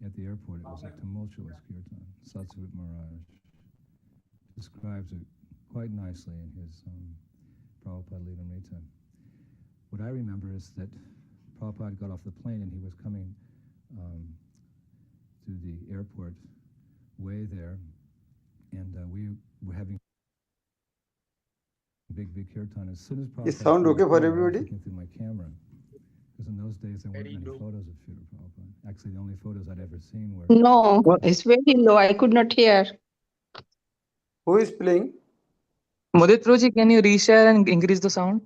at the airport. It was a tumultuous kirtan. Satsvit Maharaj describes it quite nicely in his Prabhupada Lilamrita. What I remember is that Prabhupada got off the plane and he was coming to the airport way there, and we were having big kirtan. As soon as Prabhupada Is sound okay for everybody? I was looking through my camera, because in those days there weren't many photos of Srila Prabhupada. Actually, the only photos I'd ever seen were... No, it's very low. I could not hear. Who is playing? Mudit Prabhuji, can you reshare and increase the sound?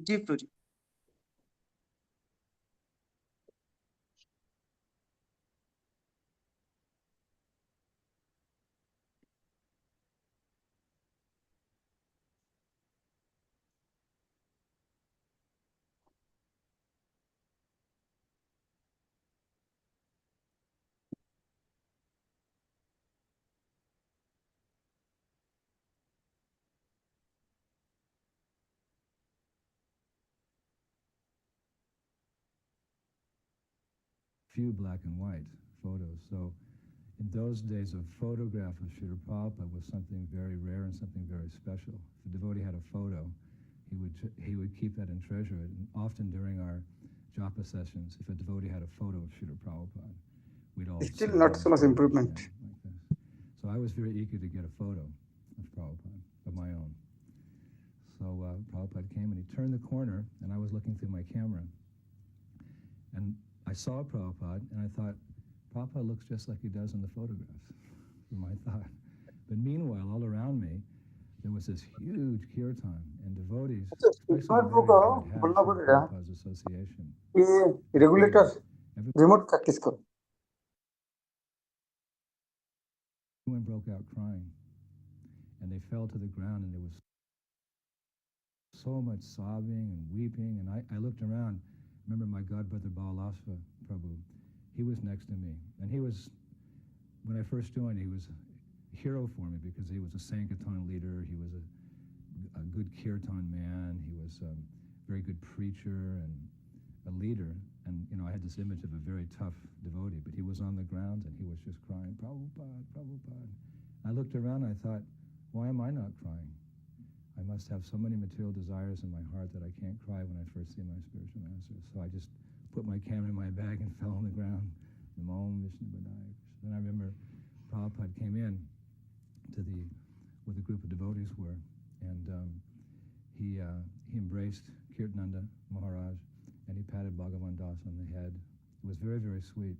Ji Prabhuji. few black and white photos. So in those days, a photograph of Srila Prabhupada was something very rare and something very special. If a devotee had a photo, he would keep that and treasure it. And often during our japa sessions, if a devotee had a photo of Srila Prabhupada, we'd all... Still not so much improvement. Like this. So I was very eager to get a photo of Prabhupada, of my own. So Prabhupada came and he turned the corner, and I was looking through my camera. And I saw Prabhupada, and I thought, Prabhupada looks just like he does in the photographs, was my thought. But meanwhile, all around me, there was this huge kirtan, and devotees, especially Prabhupada's association. Regulator, remote cut kisko. Everyone broke out crying, and they fell to the ground, and there was so much sobbing and weeping, and I looked around. Remember my godbrother Balalasva Prabhu, he was next to me, and he was, when I first joined, he was a hero for me because he was a Sankirtan leader, he was a good kirtan man, he was a very good preacher and a leader, and I had this image of a very tough devotee, but he was on the ground and he was just crying, Prabhupada, Prabhupada. I looked around and I thought, why am I not crying? I must have so many material desires in my heart that I can't cry when I first see my spiritual master. So I just put my camera in my bag and fell on the ground. Then I remember Prabhupada came in to where the group of devotees were, and he embraced Kirtananda Maharaj, and he patted Bhagavan Das on the head. It was very, very sweet.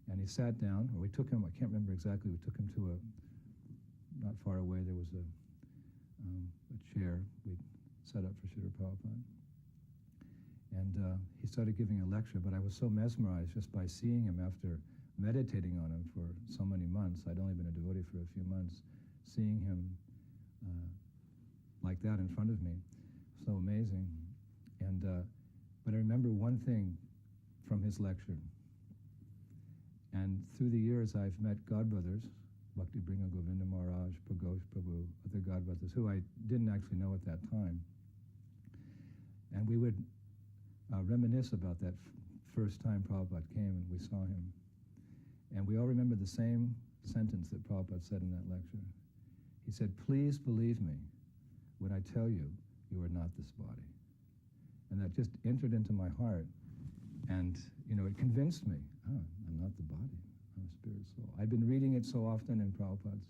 And he sat down, or we took him, I can't remember exactly, we took him to not far away, there was a chair we set up for Srila Prabhupada. And he started giving a lecture, but I was so mesmerized just by seeing him after meditating on him for so many months. I'd only been a devotee for a few months. Seeing him like that in front of me, so amazing. And but I remember one thing from his lecture. And through the years, I've met godbrothers, Bhakti Prema Govinda Maharaj, Pragosh Prabhu, other godbrothers, who I didn't actually know at that time. And we would reminisce about that first time Prabhupada came and we saw him. And we all remember the same sentence that Prabhupada said in that lecture. He said, please believe me when I tell you, you are not this body. And that just entered into my heart. And, it convinced me, I'm not the body, I'm a spirit soul. I'd been reading it so often in Prabhupada's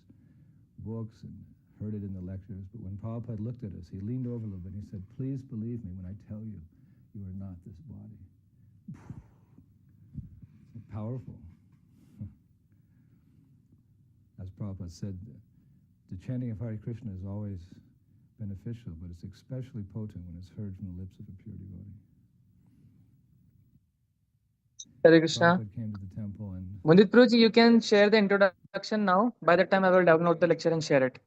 books and heard it in the lectures, but when Prabhupada looked at us, he leaned over a little bit and he said, please believe me when I tell you, you are not this body. So powerful. As Prabhupada said, the chanting of Hare Krishna is always beneficial, but it's especially potent when it's heard from the lips of a pure devotee. Hare Krishna. Prabhupada came to the temple and... Mudit Prabhuji, you can share the introduction now. By that time, I will download the lecture and share it.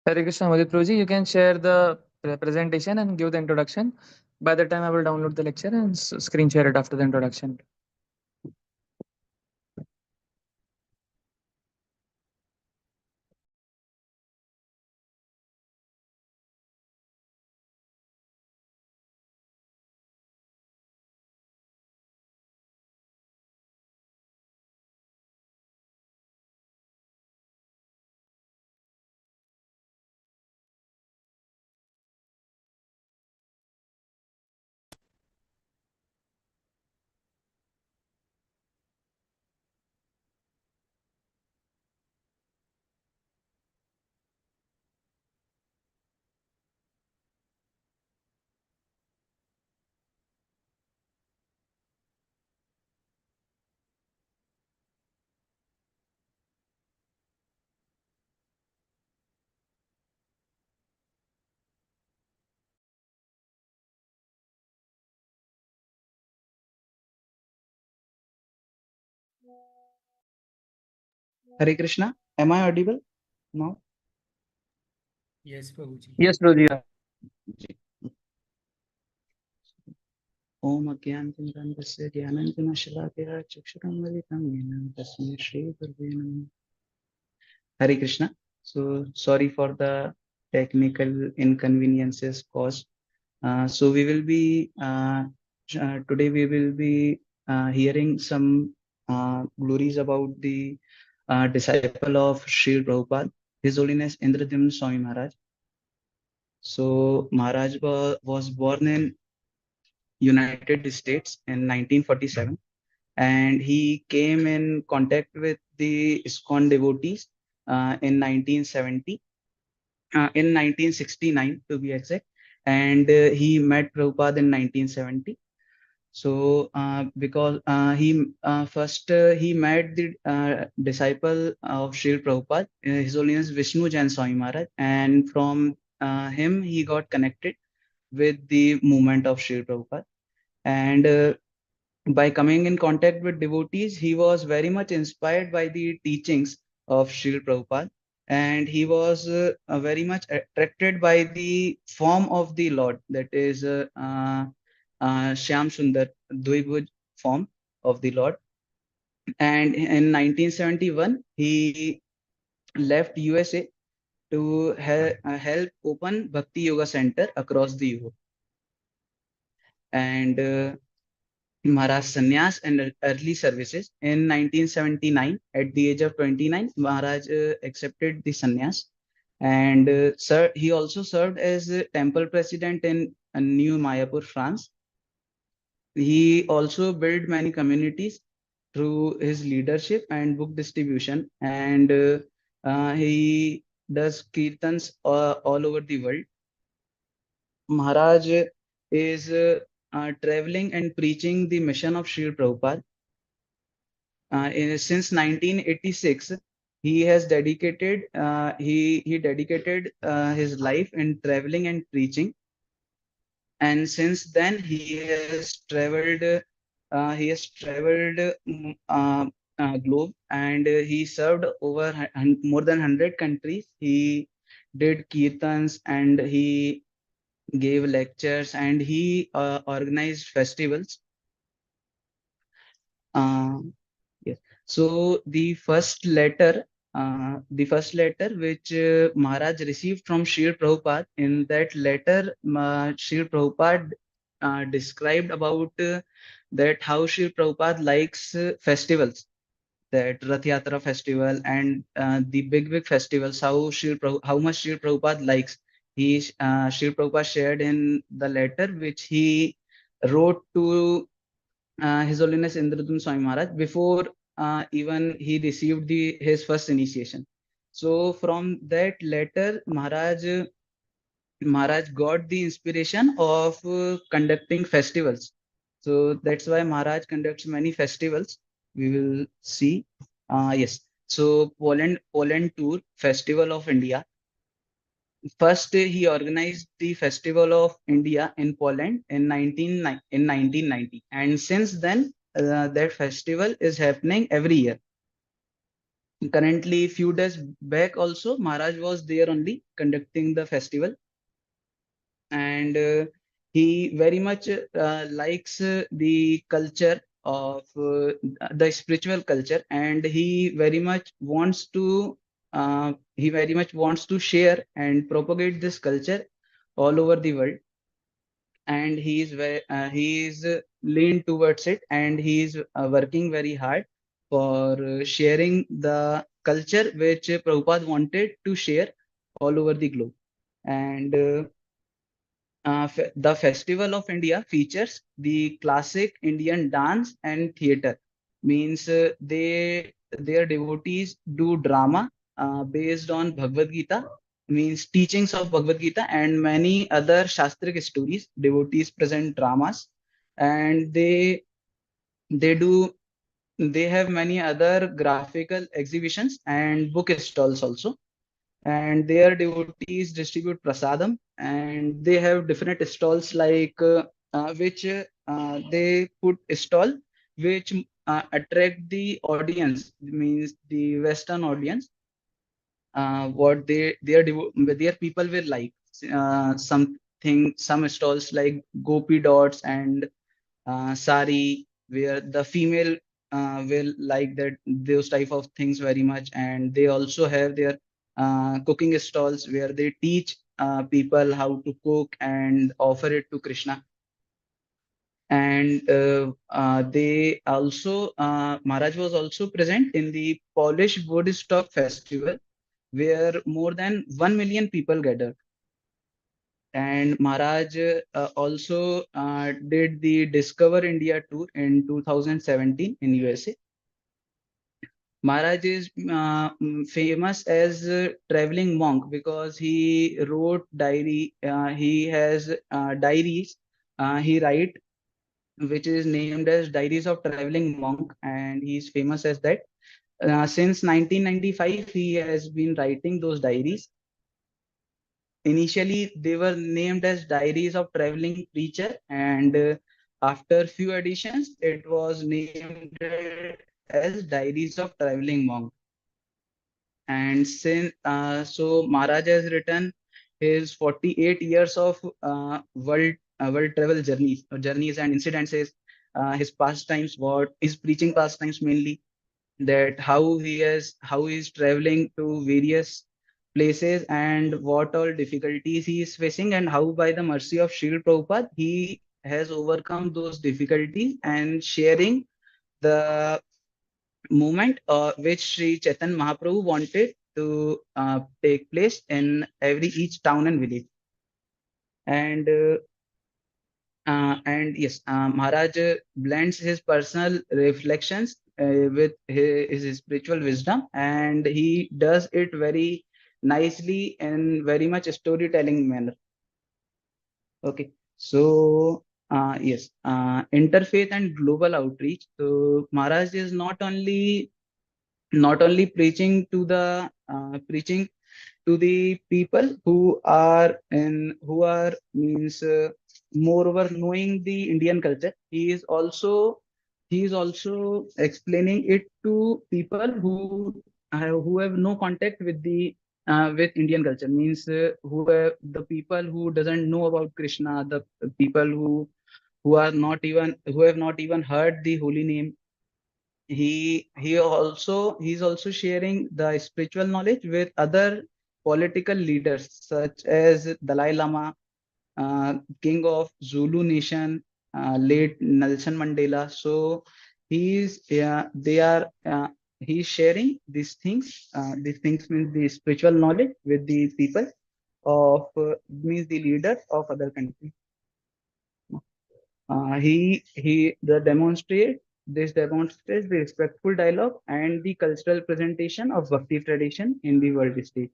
Hare Krishna, Mudit Prabhuji, you can share the presentation and give the introduction. By the time, I will download the lecture and screen share it after the introduction. Hare Krishna. Am I audible now? Yes, Prabhuji. Yes, Prabhuji. Om Agyanantasya Dhyananjana Shalakaya Chakshuramitam Yenam Tasmai Shri Gurave Namah. Hare Krishna. So sorry for the technical inconveniences caused. So we will be today we will be hearing some glories about the disciple of Sri Prabhupada, His Holiness Indradyumna Swami Maharaj. So Maharaj was born in United States in 1947, and he came in contact with the ISKCON devotees in 1970, in 1969 to be exact, and he met Prabhupada in 1970. So because he met the disciple of Sri Prabhupada, His Holiness Vishnu Jain Swami Maharaj, and from him he got connected with the movement of Sri Prabhupada. And by coming in contact with devotees, he was very much inspired by the teachings of Srila Prabhupada, and he was very much attracted by the form of the Lord, that is Shyam Sundar Dvibhuj form of the Lord. And in 1971, he left USA to help open Bhakti Yoga Center across the Europe. And Maharaj sannyas and early services. In 1979, at the age of 29, Maharaj accepted the sannyas, and he also served as a temple president in New Mayapur, France. He also built many communities through his leadership and book distribution, and he does kirtans all over the world. Maharaj is traveling and preaching the mission of Srila Prabhupada. Since 1986, he has dedicated he dedicated his life in traveling and preaching, and since then he has traveled globe, and he served over more than 100 countries. He did kirtans, and he gave lectures, and he organized festivals. Yes. So the first letter which Maharaj received from Srila Prabhupada, in that letter, Srila Prabhupada described about that how Srila Prabhupada likes festivals, that Rath Yatra festival and the big festivals, how much Srila Prabhupada likes. Srila Prabhupada shared in the letter which he wrote to His Holiness Indradyumna Swami Maharaj before even he received his first initiation. So from that letter, Maharaj got the inspiration of conducting festivals. So that's why Maharaj conducts many festivals. We will see. Yes. So Poland tour, Festival of India. First, he organized the Festival of India in Poland in 1990, and since then, that festival is happening every year. Currently, few days back, also Maharaj was there only conducting the festival, and he very much likes the culture of the spiritual culture, and he very much wants to share and propagate this culture all over the world, and he is leaned towards it, and he is working very hard for sharing the culture which Prabhupada wanted to share all over the globe. And the Festival of India features the classic Indian dance and theatre. Means their devotees do drama based on Bhagavad Gita, means teachings of Bhagavad Gita, and many other Shastric stories. Devotees present dramas, and they have many other graphical exhibitions and book stalls also, and their devotees distribute prasadam, and they have different stalls like which they put a stall which attract the audience, means the Western audience, what their people will like. Some stalls like gopi dots and sari, where the female will like that those type of things very much. And they also have their cooking stalls where they teach people how to cook and offer it to Krishna. And they also Maharaj was also present in the Polish Woodstock festival, where more than 1 million people gathered. And Maharaj also did the Discover India tour in 2017 in USA. Maharaj is famous as a traveling monk because he wrote diary. He has diaries. He write, which is named as Diaries of Traveling Monk, and he is famous as that. Since 1995, he has been writing those diaries. Initially, they were named as Diaries of Traveling Preacher, and after few editions, it was named as Diaries of Traveling Monk. And since so Maharaj has written his 48 years of world travel journeys and incidences, his pastimes, what his preaching pastimes mainly, that how he is traveling to various places and what all difficulties he is facing, and how by the mercy of Srila Prabhupada he has overcome those difficulties, and sharing the movement which Sri Chaitanya Mahaprabhu wanted to take place in each town and village. And yes, Maharaj blends his personal reflections with his spiritual wisdom, and he does it very nicely in very much storytelling manner. Okay, so yes, interfaith and global outreach. So Maharaj is not only preaching to the people who are means moreover knowing the Indian culture. He is also explaining it to people who have no contact with the with Indian culture, means the people who doesn't know about Krishna, the people who have not even heard the holy name. He's also sharing the spiritual knowledge with other political leaders such as Dalai Lama, king of Zulu nation, late Nelson Mandela. So he's sharing these things means the spiritual knowledge with the people of means the leaders of other countries. This demonstrates the respectful dialogue and the cultural presentation of Bhakti tradition in the world stage.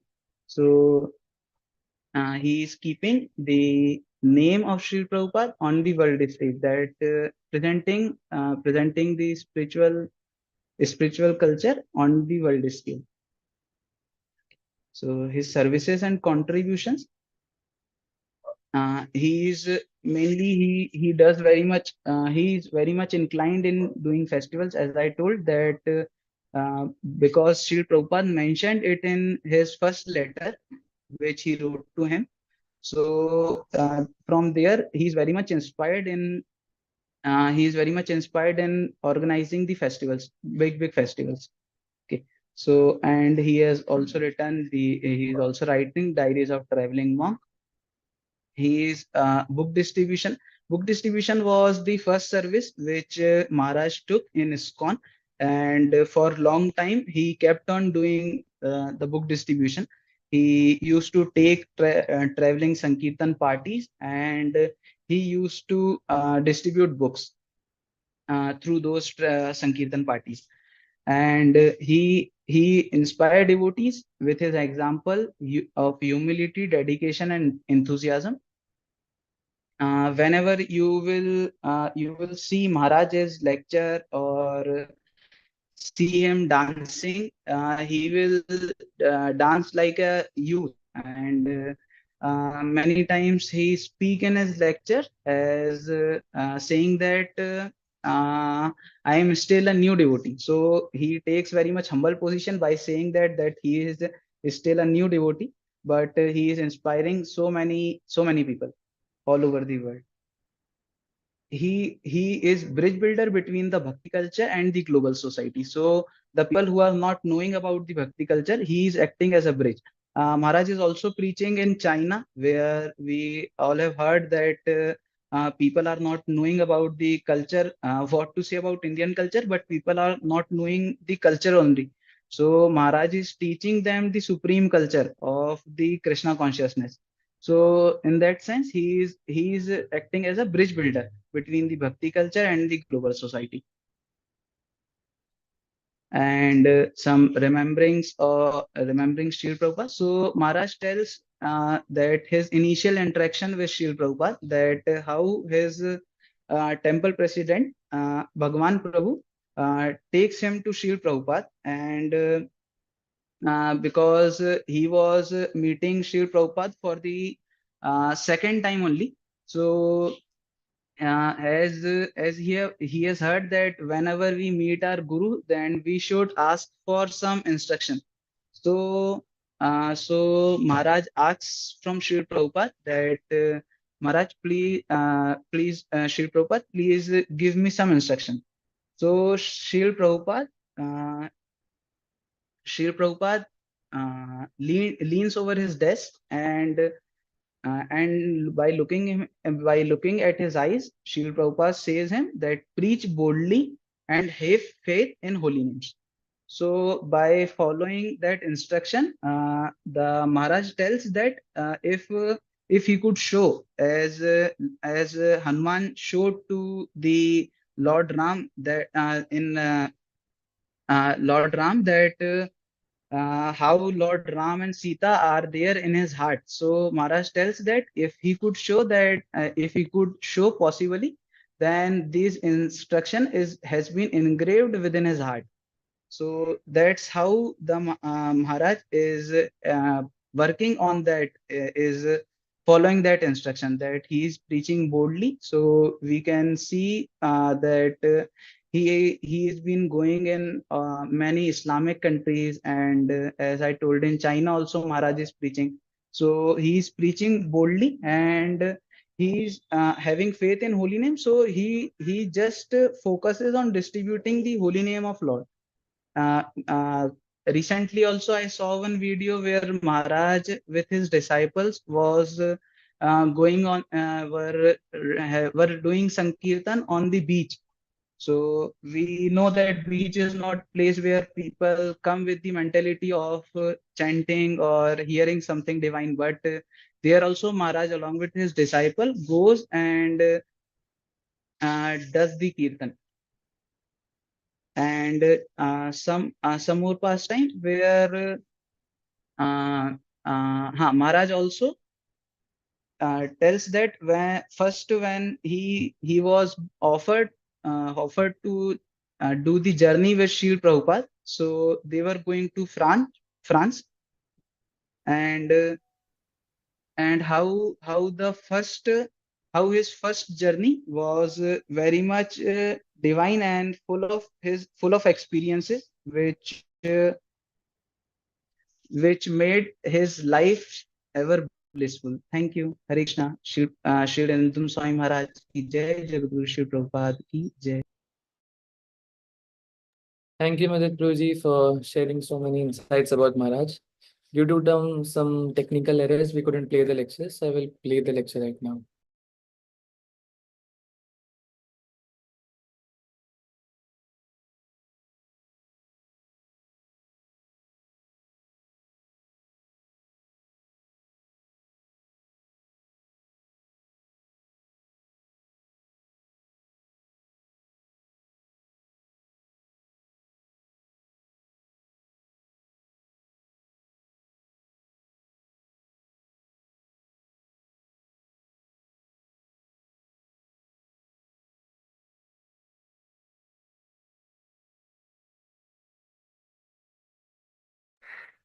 So he is keeping the name of Sri Prabhupada on the world stage, that presenting the spiritual culture on the world scale. So his services and contributions. He is mainly he does very much. He is very much inclined in doing festivals, as I told that because Srila Prabhupada mentioned it in his first letter, which he wrote to him. So from there, he is very much inspired in. He is very much inspired in organizing the festivals, big festivals. Okay. So and he has also written he is also writing Diaries of Traveling Monk. His book distribution. Book distribution was the first service which Maharaj took in ISKCON, and for long time he kept on doing the book distribution. He used to take traveling Sankirtan parties, and he used to distribute books through those Sankirtan parties. And he inspired devotees with his example of humility, dedication, and enthusiasm. Whenever you will see Maharaj's lecture or see him dancing, he will dance like a youth. And many times he speak in his lecture as saying that I am still a new devotee. So he takes very much humble position by saying that he is still a new devotee, but he is inspiring so many people all over the world. He is bridge builder between the bhakti culture and the global society. So the people who are not knowing about the bhakti culture, he is acting as a bridge. Maharaj is also preaching in China, where we all have heard that people are not knowing about the culture, what to say about Indian culture, but people are not knowing the culture only. So Maharaj is teaching them the supreme culture of the Krishna consciousness. So in that sense, he is acting as a bridge builder between the bhakti culture and the global society. And some rememberings Srila Prabhupada. So Maharaj tells that his initial interaction with Srila Prabhupada, that how his temple president Bhagwan Prabhu takes him to Srila Prabhupada, and because he was meeting Srila Prabhupada for the second time only. So as he has heard that whenever we meet our guru, then we should ask for some instruction. So Maharaj asks from Srila Prabhupada that Maharaj, Srila Prabhupada, please give me some instruction. So Srila Prabhupada leans over his desk, and by looking at his eyes, Srila Prabhupada says him that preach boldly and have faith in holiness. So by following that instruction, the Maharaj tells that if he could show as Hanuman showed to the Lord Ram that in Lord Ram that how Lord Ram and Sita are there in his heart. So Maharaj tells that if he could show that, if he could show possibly, then this instruction has been engraved within his heart. So that's how the Maharaj is working on that, is following that instruction, that he is preaching boldly. So we can see that he has been going in many Islamic countries, and as I told, in China also Maharaj is preaching. So he is preaching boldly, and he's having faith in holy name. So he just focuses on distributing the holy name of Lord. uh, uh, Recently also I saw one video where Maharaj with his disciples was going on were doing sankirtan on the beach. So we know that beach is not place where people come with the mentality of chanting or hearing something divine, but there also Maharaj along with his disciple goes and does the kirtan. And some more pastime where Maharaj also tells that when he was offered to do the journey with Srila Prabhupada, so they were going to France, and how his first journey was very much divine and full of experiences, which made his life ever blissful. Thank you. Hare Krishna. Shri Indradyumna Swami Maharaj ki jai. Jagadguru Shri Prabhupada ki jai. Thank you, Madhur Prabhuji, for sharing so many insights about Maharaj. Due to some technical errors, we couldn't play the lectures. I will play the lecture right now.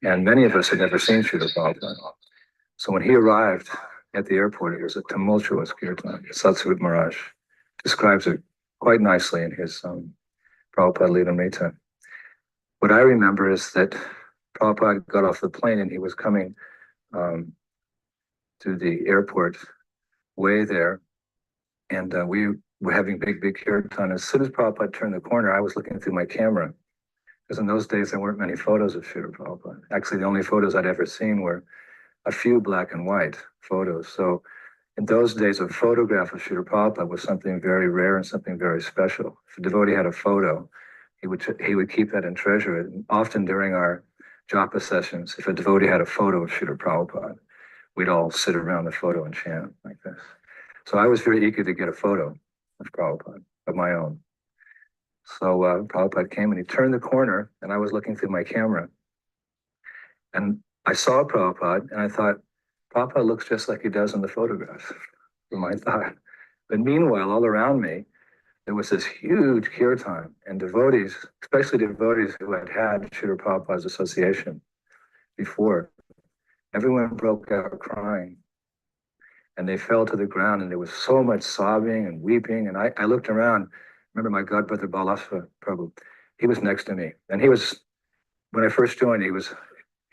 And many of us had never seen Srila Prabhupada. So when he arrived at the airport, it was a tumultuous kirtan. Satsvut Maharaj describes it quite nicely in his Prabhupada Lilamrita. What I remember is that Prabhupada got off the plane and he was coming to the airport way there, and we were having big kirtan. As soon as Prabhupada turned the corner, I was looking through my camera, because in those days there weren't many photos of Srila Prabhupada. Actually, the only photos I'd ever seen were a few black and white photos. So in those days, a photograph of Srila Prabhupada was something very rare and something very special. If a devotee had a photo, he would keep that and treasure it. And often during our japa sessions, if a devotee had a photo of Srila Prabhupada, we'd all sit around the photo and chant like this. So I was very eager to get a photo of Prabhupada, of my own. So Prabhupada came and he turned the corner, and I was looking through my camera. And I saw Prabhupada, and I thought, Prabhupada looks just like he does in the photographs, for my thought. But meanwhile, all around me, there was this huge kirtan, and devotees, especially devotees who had had Srila Prabhupada's association before, everyone broke out crying. And they fell to the ground, and there was so much sobbing and weeping. And I looked around. Remember my godbrother Balasva Prabhu, he was next to me. And he was, when I first joined, he was a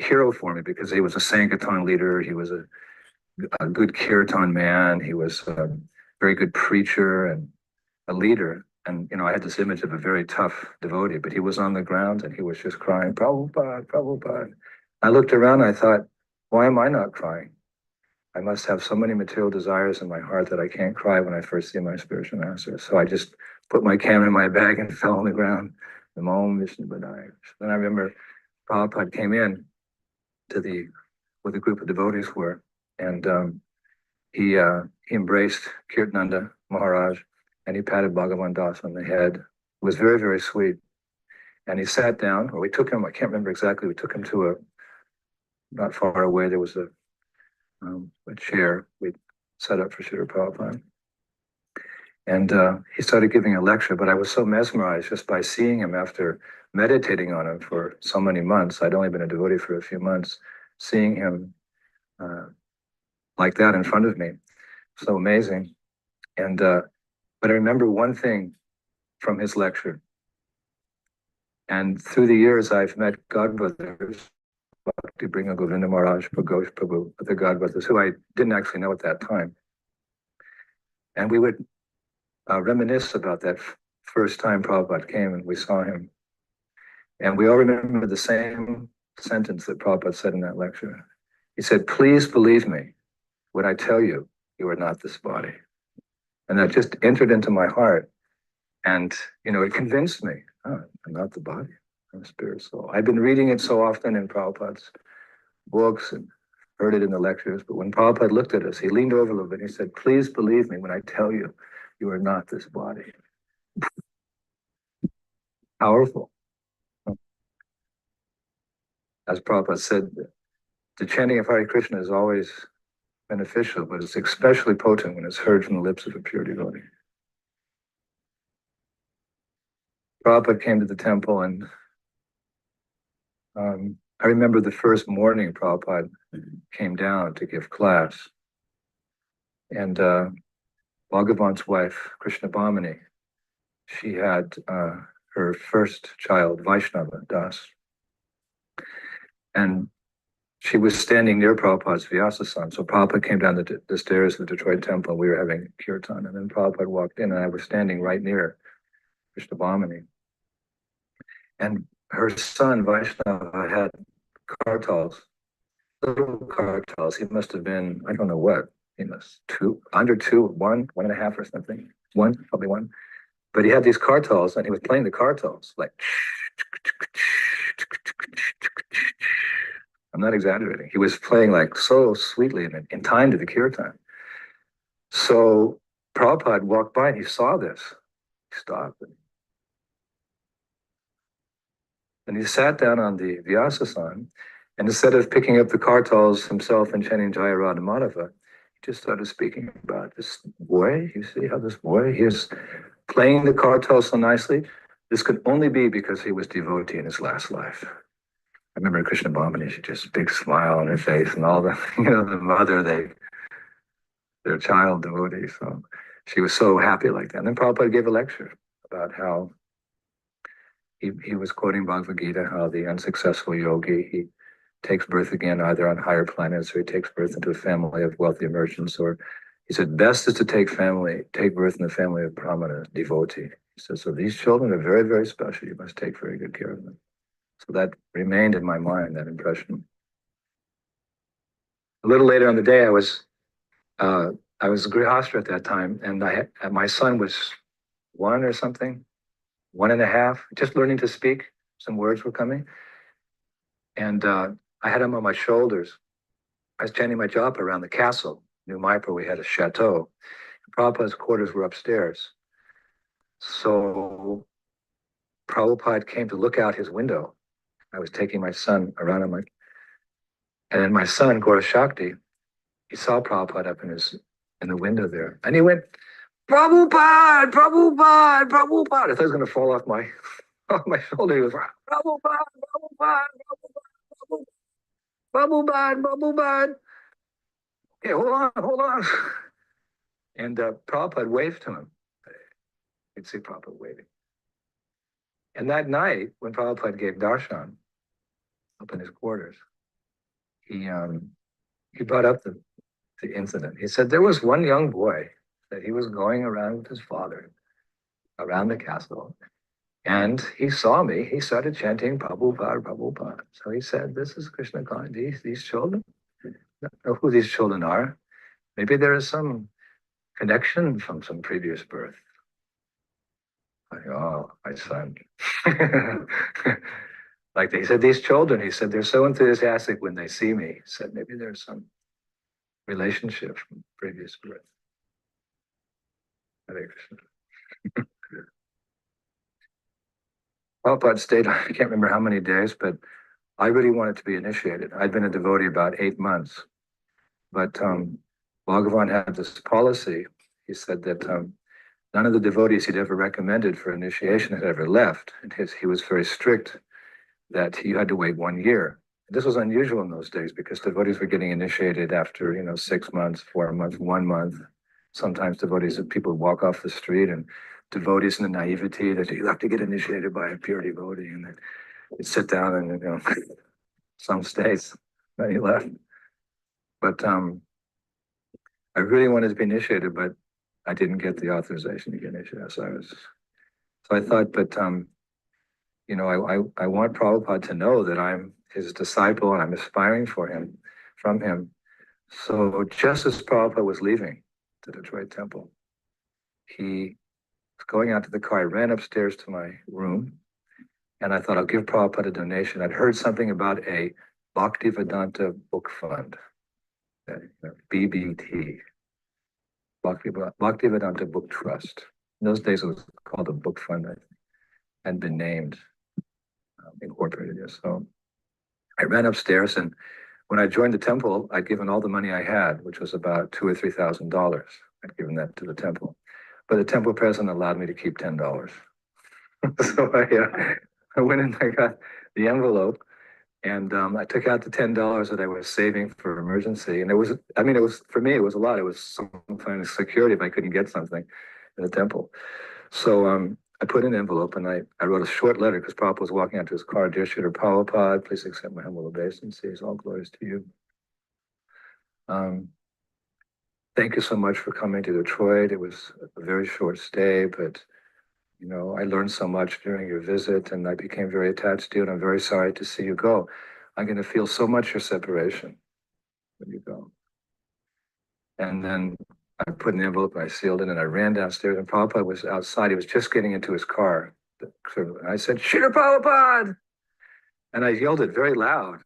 hero for me because he was a Sankirtan leader. He was a good kirtan man. He was a very good preacher and a leader. And, you know, I had this image of a very tough devotee, but he was on the ground and he was just crying, Prabhupada, Prabhupada. I looked around and I thought, why am I not crying? I must have so many material desires in my heart that I can't cry when I first see my spiritual master. So I just put my camera in my bag and fell on the ground. Then I remember Prabhupada came in to where the group of devotees were, and he embraced Kirtananda Maharaj, and he patted Bhagavan Das on the head. It was very, very sweet. And he sat down, or we took him, I can't remember exactly, we took him to not far away, there was a chair we set up for Srila Prabhupada. And he started giving a lecture, but I was so mesmerized just by seeing him after meditating on him for so many months. I'd only been a devotee for a few months, seeing him like that in front of me. So amazing. And but I remember one thing from his lecture. And through the years, I've met godbrothers, Bhakti Prema Govinda Maharaj, Pagosh Prabhu, other godbrothers who I didn't actually know at that time. And we would reminisce about that first time Prabhupada came and we saw him. And we all remember the same sentence that Prabhupada said in that lecture. He said, please believe me when I tell you, you are not this body. And that just entered into my heart. And, you know, it convinced me, oh, I'm not the body, I'm a spirit soul. I've been reading it so often in Prabhupada's books and heard it in the lectures. But when Prabhupada looked at us, he leaned over a little bit and he said, please believe me when I tell you, you are not this body. Powerful. As Prabhupada said, the chanting of Hare Krishna is always beneficial, but it's especially potent when it's heard from the lips of a pure devotee. Prabhupada came to the temple, and I remember the first morning Prabhupada came down to give class, and Bhagavan's wife, Krishna Bhamini, she had her first child, Vaishnava Das, and she was standing near Prabhupada's Vyasasan. So Prabhupada came down the stairs of the Detroit temple, and we were having kirtan, and then Prabhupada walked in, and I was standing right near Krishna Bhamini. And her son, Vaishnava, had kartals, little kartals. He must have been, I don't know what, he must under two, one and a half or something. Probably one. But he had these kartals, and he was playing the kartals, like, I'm not exaggerating. He was playing like so sweetly and in time to the kirtan. So Prabhupada walked by and he saw this. He stopped. And he sat down on the Vyasasan, and instead of picking up the kartals himself and chanting Jaya Radha Madhava, he just started speaking about this boy. You see how this boy, he is playing the kartals so nicely. This could only be because he was devotee in his last life. I remember Krishna Bhamini, she just big smile on her face, and all the, the mother, their child devotee. So she was so happy like that. And then Prabhupada gave a lecture. about how he was quoting Bhagavad Gita, how the unsuccessful yogi, he takes birth again either on higher planets, or he takes birth into a family of wealthy merchants, or he said best is to take birth in the family of brahmana devotee. He says, so these children are very, very special. You must take very good care of them. So that remained in my mind, that impression. A little later on the day, I was grihastha at that time, and my son was 1 or something, 1.5, just learning to speak. Some words were coming, and I had him on my shoulders. I was chanting my japa around the castle. New Mayapur, we had a chateau. Prabhupada's quarters were upstairs. So Prabhupada came to look out his window. I was taking my son around and then my son, Gaura Shakti, he saw Prabhupada up in the window there. And he went, Prabhupada, Prabhupada, Prabhupada. I thought he was going to fall off my shoulder. He was, Prabhupada, Prabhupada, Prabhupada, Prabhupada, Prabhupada. Okay, hold on. And Prabhupada waved to him. You'd see Prabhupada waving. And that night, when Prabhupada gave darshan up in his quarters, he brought up the incident. He said there was one young boy that he was going around with his father around the castle, and he saw me. He started chanting Prabhupada, Prabhupada. So he said, this is Krishna consciousness. These children, I don't know who these children are. Maybe there is some connection from some previous birth. Oh, my son. Like he said, these children, he said, they're so enthusiastic when they see me. He said, maybe there's some relationship from previous birth. Hare Krishna. Prabhupada stayed, I can't remember how many days, but I really wanted to be initiated. I'd been a devotee about 8 months, but Bhagavan had this policy. He said that none of the devotees he'd ever recommended for initiation had ever left. And he was very strict that you had to wait 1 year. This was unusual in those days because devotees were getting initiated after 6 months, 4 months, 1 month. Sometimes people would walk off the street, and devotees in the naivety that you have to get initiated by a pure devotee, and then you'd sit down and some states, then he left. But I really wanted to be initiated, but I didn't get the authorization to get initiated. So I thought, but I want Prabhupada to know that I'm his disciple and I'm aspiring from him. So just as Prabhupada was leaving the Detroit temple, he was going out to the car. I ran upstairs to my room, and I thought, I'll give Prabhupada a donation. I'd heard something about a Bhaktivedanta book fund, BBT, Bhaktivedanta Book Trust. In those days, it was called a book fund, I think, and been named, incorporated here. So I ran upstairs, and when I joined the temple, I'd given all the money I had, which was about $2,000 or $3,000. I'd given that to the temple, but the temple president allowed me to keep $10. So I went and I got the envelope, and I took out the $10 that I was saving for emergency. And it was for me, it was a lot. It was some kind of security if I couldn't get something in the temple. So I put in an envelope, and I wrote a short letter because Prabhupada was walking out to his car. Dear Srila Prabhupada, please accept my humble obeisances. All glories to you. Thank you so much for coming to Detroit. It was a very short stay, but I learned so much during your visit, and I became very attached to you, and I'm very sorry to see you go. I'm going to feel so much your separation when you go. And then I put an envelope, and I sealed it, and I ran downstairs, and Prabhupada was outside. He was just getting into his car. I said, Srila Prabhupada! And I yelled it very loud.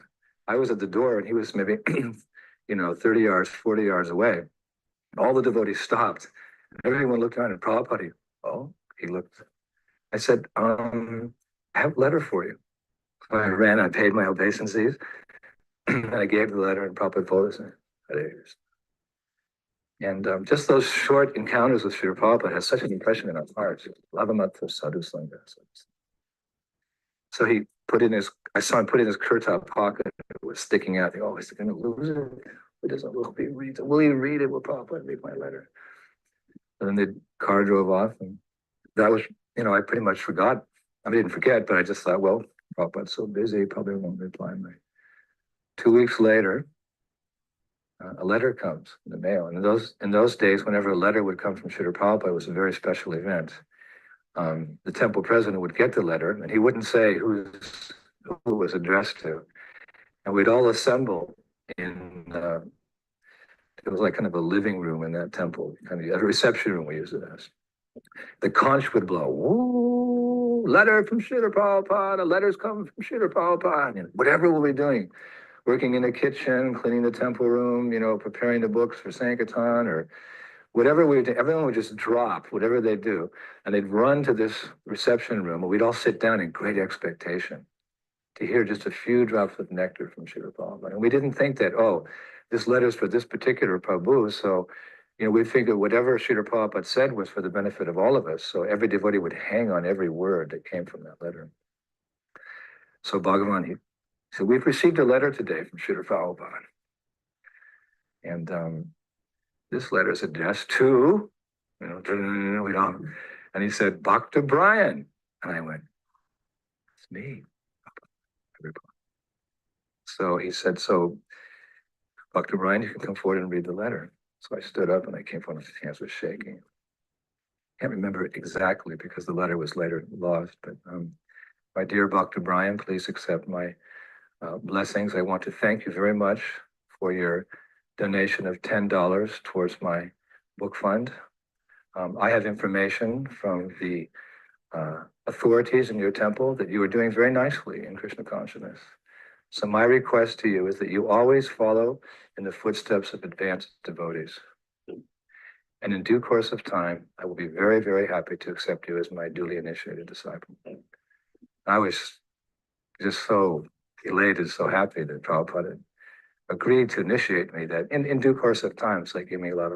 I was at the door, and he was maybe, 30 yards, 40 yards away. All the devotees stopped. Everyone looked around, and Prabhupada, he looked. I said, I have a letter for you. So I ran, I paid my obeisances, and I gave the letter, and Prabhupada told us, and just those short encounters with Srila Prabhupada has such an impression in our hearts. Lavamatra sadhu sangha. So I saw him put in his kurta pocket. It was sticking out. He's going to lose it. Will he read it? Will Prabhupada read my letter? And then the car drove off, and that was I pretty much forgot. I didn't forget, but I just thought, well, Prabhupada's so busy, he probably won't reply me. 2 weeks later, a letter comes in the mail. And in those days, whenever a letter would come from Srila Prabhupada, it was a very special event. The temple president would get the letter, and he wouldn't say who it was addressed to. And we'd all assemble in, it was like kind of a living room in that temple, kind of a reception room we used it as. The conch would blow, woo, letter from Srila Prabhupada, a letter's coming from Srila Prabhupada, and whatever we'll be doing, working in the kitchen, cleaning the temple room, preparing the books for Sankirtan, or whatever we do, everyone would just drop, whatever they do, and they'd run to this reception room, and we'd all sit down in great expectation to hear just a few drops of nectar from Srila Prabhupada. And we didn't think that, oh, this letter's for this particular Prabhu, so we figured whatever Srila Prabhupada said was for the benefit of all of us, so every devotee would hang on every word that came from that letter. So Bhagavan, he said, we've received a letter today from Srila Prabhupada. And this letter is addressed to, and he said, Bhakti Brian. And I went, it's me. So he said, so Bhakti Brian, you can come forward and read the letter. So I stood up and I came forward, his hands were shaking. Can't remember it exactly because the letter was later lost, but my dear Bhakti Brian, please accept my blessings. I want to thank you very much for your donation of $10 towards my book fund. I have information from the authorities in your temple that you are doing very nicely in Krishna consciousness. So my request to you is that you always follow in the footsteps of advanced devotees. And in due course of time, I will be very, very happy to accept you as my duly initiated disciple. I was just so elated, so happy that Prabhupada had agreed to initiate me, that in due course of time, so it gave me a lot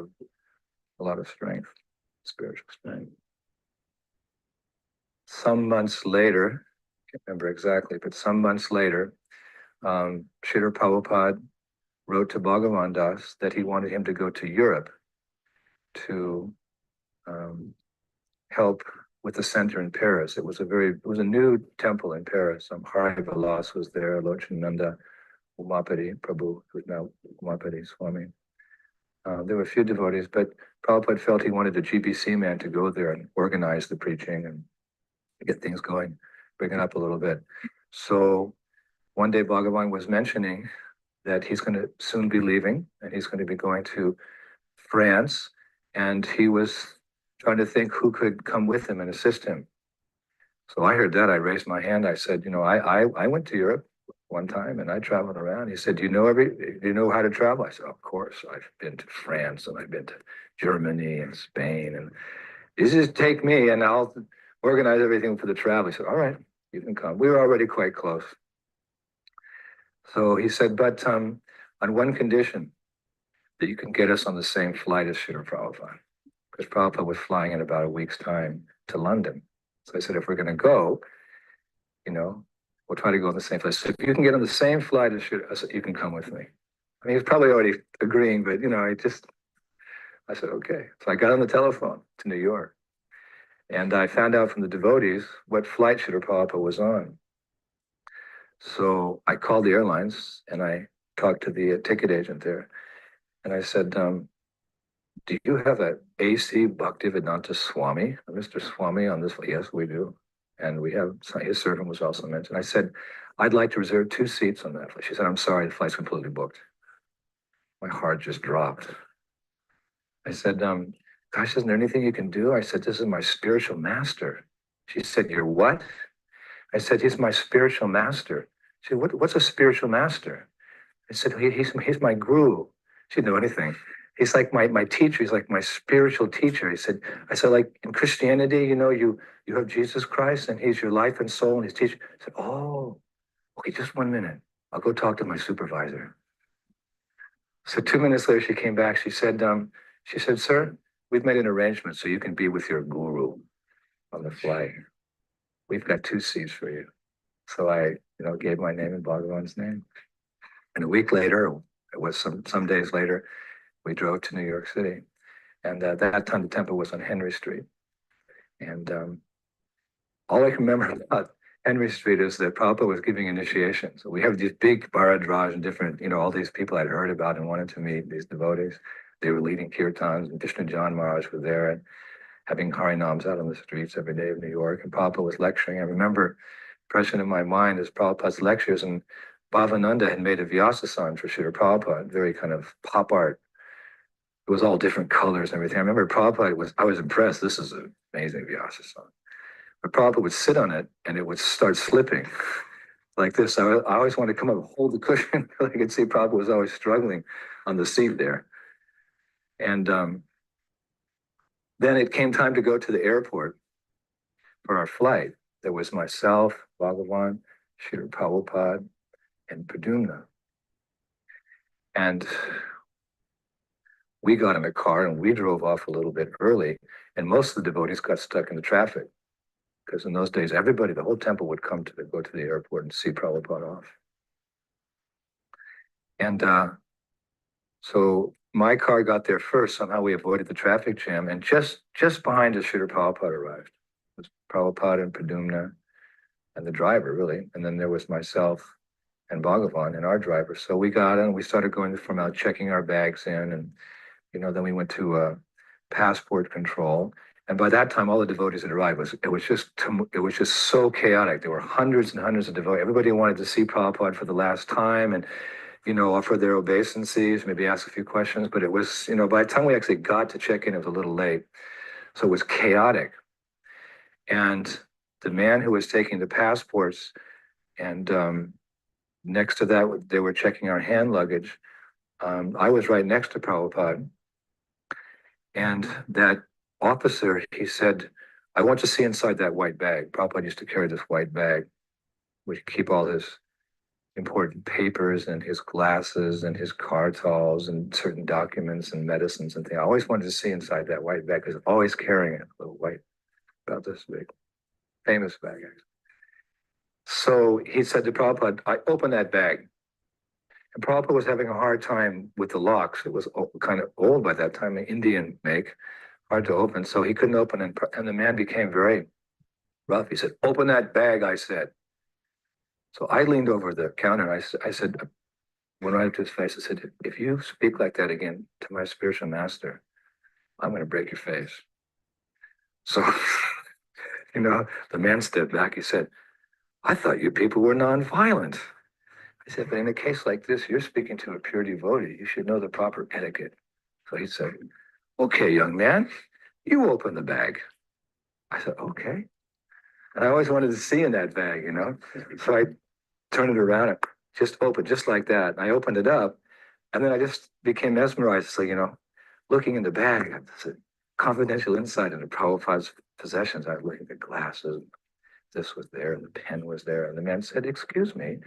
of strength, spiritual strength. Some months later, I can't remember exactly, but some months later, Srila Prabhupada wrote to Bhagavan Das that he wanted him to go to Europe to help with the center in Paris. It was a new temple in Paris. Hari Vilas was there, Lochananda Umapati Prabhu, who's now Umapati Swami. There were a few devotees, but Prabhupada felt he wanted a GBC man to go there and organize the preaching and get things going, bring it up a little bit. So one day Bhagavan was mentioning that he's going to soon be leaving and he's going to be going to France, and he was trying to think who could come with him and assist him. So I heard that, I raised my hand, I said, I went to Europe one time and I traveled around. He said, do you know how to travel? I said, of course, I've been to France and I've been to Germany and Spain, and you just take me and I'll organize everything for the travel. He said, all right, you can come. We were already quite close. So he said, but on one condition, that you can get us on the same flight as Srila Prabhupada, because Prabhupada was flying in about a week's time to London. So I said, if we're going to go, we'll try to go on the same flight. So if you can get on the same flight as Srila, you can come with me. I mean, he was probably already agreeing, but I said, okay. So I got on the telephone to New York, and I found out from the devotees what flight Srila Prabhupada was on. So I called the airlines and I talked to the ticket agent there. And I said, do you have an AC Bhaktivedanta Swami, Mr. Swami on this flight? Yes, we do. And we have, his servant was also mentioned. I said, I'd like to reserve 2 seats on that flight. She said, I'm sorry, the flight's completely booked. My heart just dropped. I said, gosh, isn't there anything you can do? I said, this is my spiritual master. She said, you're what? I said, he's my spiritual master. She said, what's a spiritual master? I said, he's my guru. She didn't know anything. He's like my teacher. He's like my spiritual teacher. I said, like in Christianity, you have Jesus Christ and he's your life and soul and his teacher. I said, oh, okay, just 1 minute. I'll go talk to my supervisor. So 2 minutes later, she came back. She said, sir, we've made an arrangement so you can be with your guru on the flight. We've got 2 seats for you. So I, gave my name and Bhagavan's name. And a week later, it was some days later, we drove to New York City. And at that time, the temple was on Henry Street. And all I can remember about Henry Street is that Prabhupada was giving initiation. So we have these big Bharadraj and different, all these people I'd heard about and wanted to meet, these devotees. They were leading kirtans, and Vishnu John Maharaj was there and having harinams out on the streets every day of New York. And Prabhupada was lecturing. I remember, impression in my mind is Prabhupada's lectures, and Bhavananda had made a Vyasasan for Srila Prabhupada, very kind of pop art. It was all different colors and everything. I remember Prabhupada I was impressed. This is an amazing Vyasasan. But Prabhupada would sit on it and it would start slipping like this. I always wanted to come up and hold the cushion. I could see Prabhupada was always struggling on the seat there. And then it came time to go to the airport for our flight. There was myself, Bhagavan, Srila Prabhupada, and Pradyumna. And we got in a car and we drove off a little bit early, and most of the devotees got stuck in the traffic. Because in those days, everybody, the whole temple would come to go to the airport and see Prabhupada off. And so my car got there first. Somehow we avoided the traffic jam. And just behind us, Srila Prabhupada arrived. It was Prabhupada and Pradyumna and the driver, really. And then there was myself and Bhagavan and our driver. So we got in, we started going from out, checking our bags in. And, then we went to passport control. And by that time, all the devotees had arrived. It was just so chaotic. There were hundreds and hundreds of devotees. Everybody wanted to see Prabhupada for the last time and, offer their obeisances, maybe ask a few questions. But it was, by the time we actually got to check in, it was a little late. So it was chaotic. And the man who was taking the passports, and next to that, they were checking our hand luggage. I was right next to Prabhupada. And that officer, he said, I want to see inside that white bag. Prabhupada used to carry this white bag, which keep all his important papers and his glasses and his kartals and certain documents and medicines and things. I always wanted to see inside that white bag because always carrying it, a little white, about this big, famous bag, actually. So he said to Prabhupada, I opened that bag. And Prabhupada was having a hard time with the locks. It was kind of old by that time, an Indian make, hard to open. So he couldn't open it. And the man became very rough. He said, open that bag, I said. So I leaned over the counter and I said, went right up to his face. I said, if you speak like that again to my spiritual master, I'm going to break your face. So, the man stepped back. He said, I thought you people were nonviolent. I said, but in a case like this, you're speaking to a pure devotee. You should know the proper etiquette. So he said, okay, young man, you open the bag. I said, okay. And I always wanted to see in that bag, So I turned it around and just opened, just like that. And I opened it up, and then I just became mesmerized. So, looking in the bag, it's a confidential insight into Prabhupada's possessions. I was looking at the glasses. This was there, and the pen was there. And the man said, excuse me,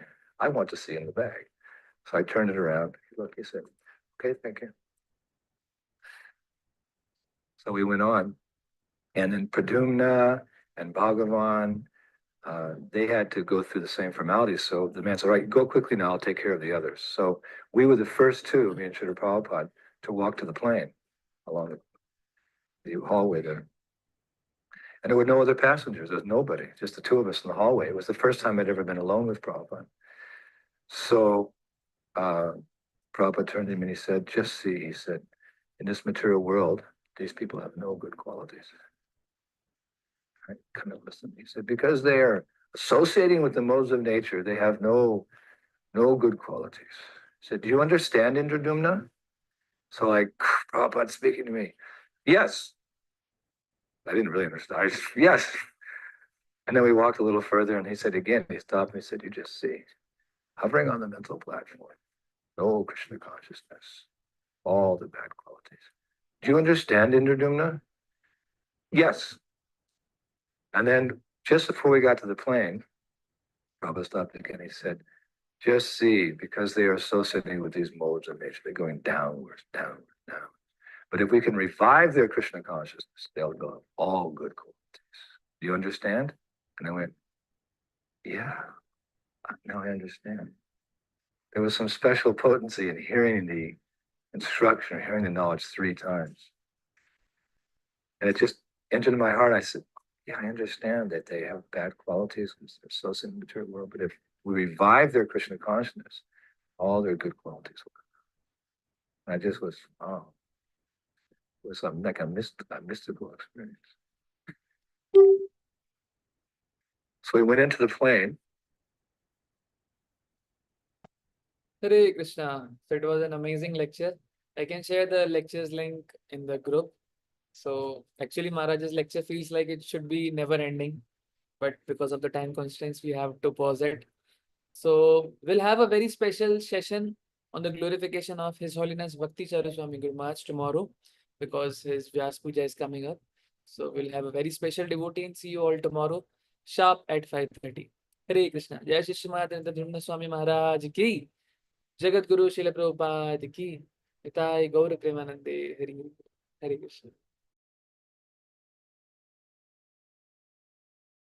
I want to see in the bag. So I turned it around. Look, he said, okay, thank you. So we went on. And then Pradyumna and Bhagavan, they had to go through the same formalities. So the man said, all right, go quickly now, I'll take care of the others. So we were the first two, me and Srila Prabhupada, to walk to the plane along the hallway there. And there were no other passengers. There was nobody, just the two of us in the hallway. It was the first time I'd ever been alone with Prabhupada. So Prabhupada turned to him and he said, just see, he said, in this material world, these people have no good qualities. I couldn't listen. He said, because they are associating with the modes of nature, they have no good qualities. He said, do you understand, Indradyumna? So Prabhupada speaking to me, yes. I didn't really understand. Yes. And then we walked a little further and he said again, he stopped and he said, you just see, hovering on the mental platform, no Krishna consciousness, all the bad qualities. Do you understand, Indradyumna? Yes. And then just before we got to the plane, Prabhupada stopped again. He said, just see, because they are associating with these modes of nature, they're going downwards, downwards, downwards. But if we can revive their Krishna consciousness, they'll go all good qualities. Do you understand? And I went, yeah, now I understand. There was some special potency in hearing the instruction, or hearing the knowledge 3 times. And it just entered my heart. I said, yeah, I understand that they have bad qualities because they're associated in the material world, but if we revive their Krishna consciousness, all their good qualities will come. I just was, oh, it was like a mystical experience. So we went into the plane. Hare Krishna. So it was an amazing lecture. I can share the lectures link in the group. So actually Maharaj's lecture feels like it should be never ending, but because of the time constraints, we have to pause it. So we'll have a very special session on the glorification of His Holiness Bhakti Swami Guru Maharaj tomorrow, because his Vyas Puja is coming up. So we'll have a very special devotee and see you all tomorrow, sharp at 5:30. Hare Krishna. Jai Shri Srimad Indradyumna Swami Maharaj ki. Jagat Guru Srila Prabhupada ki. Nitai Gaura Premanande. Hare Krishna.